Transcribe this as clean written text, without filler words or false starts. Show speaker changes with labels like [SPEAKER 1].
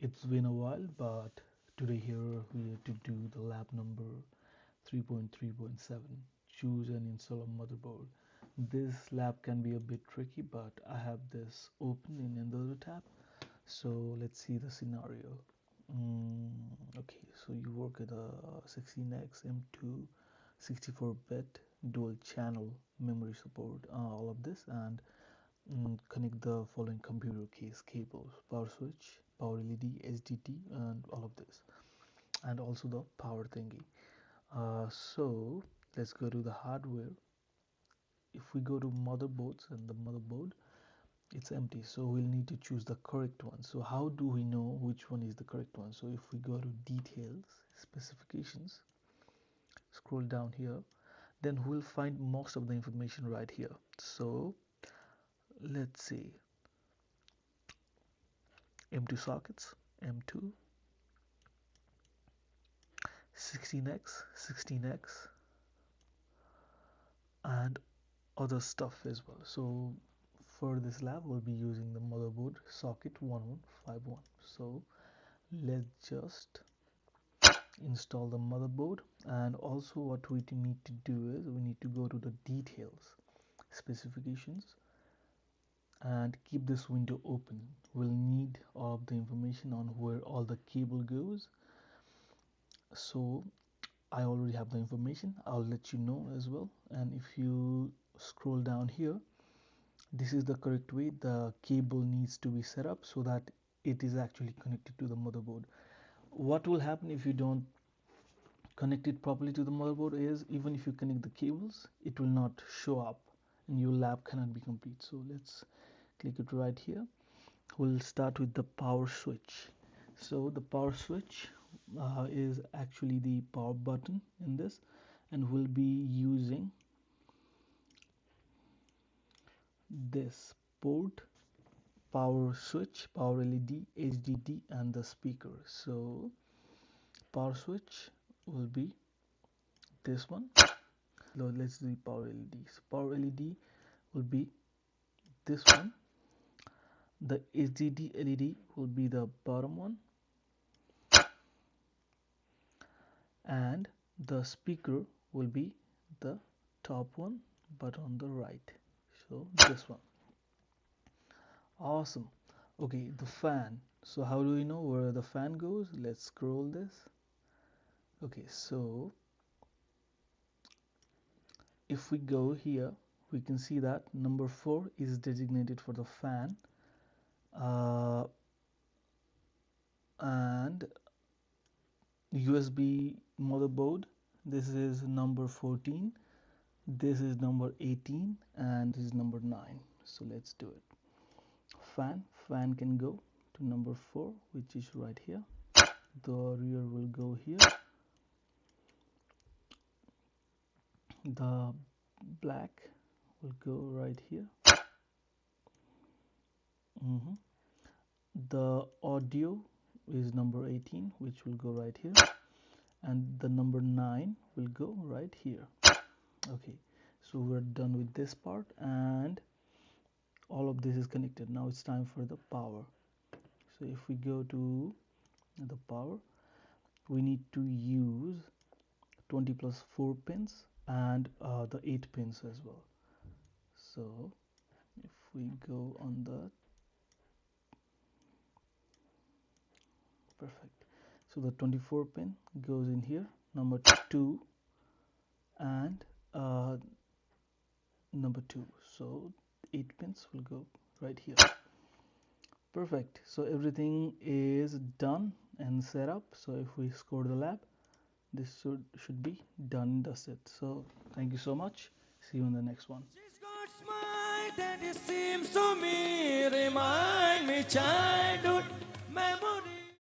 [SPEAKER 1] It's been a while, but today here we are to do the lab number 3.3.7. Choose and install a motherboard. This lab can be a bit tricky, but I have this open in another tab. So let's see the scenario. Okay, so you work at a 16x M2 64-bit dual channel memory support, all of this, and connect the following computer case cables: power switch, power LED, HDD, and all of this, and also the power thingy. So let's go to the hardware. If we go to motherboards, and the motherboard, it's empty, so we'll need to choose the correct one. So how do we know which one is the correct one? So if we go to details, specifications, scroll down here, then we'll find most of the information right here. So let's see, M2 sockets, M2, 16x, and other stuff as well. So for this lab we'll be using the motherboard socket 1151. So let's just install the motherboard, and also what we need to do is we need to go to the details, specifications, and keep this window open. We'll need all of the information on where all the cable goes. So I already have the information, I'll let you know as well. And if you scroll down here, this is the correct way the cable needs to be set up so that it is actually connected to the motherboard. What will happen if you don't connect it properly to the motherboard is, even if you connect the cables, it will not show up and your lab cannot be complete. So let's click it right here. We'll start with the power switch. So the power switch is actually the power button in this, and we'll be using this port, power switch, power LED, HDD, and the speaker. So power switch will be this one. Now let's do the power LED. So power LED will be this one. The HDD LED will be the bottom one, and the speaker will be the top one but on the right. So this one. Awesome. Okay, the fan. So how do we know where the fan goes? Let's scroll this. Okay, so if we go here, we can see that number 4 is designated for the fan, and USB motherboard, this is number 14, this is number 18, and this is number 9. So let's do it. Fan can go to number 4, which is right here. The rear will go here. The black will go right here. The audio is number 18, which will go right here, and the number 9 will go right here. Okay, so we're done with this part, and all of this is connected. Now it's time for the power. So if we go to the power, we need to use 20 plus 4 pins and the 8 pins as well. So if we go on the perfect, so the 24 pin goes in here, number 2 and number 2, so 8 pins will go right here. Perfect. So everything is done and set up. So if we score the lab, this should be done and dusted. So thank you so much. See you in the next one.
[SPEAKER 2] She's got smile that it seems to me remind me childhood memories.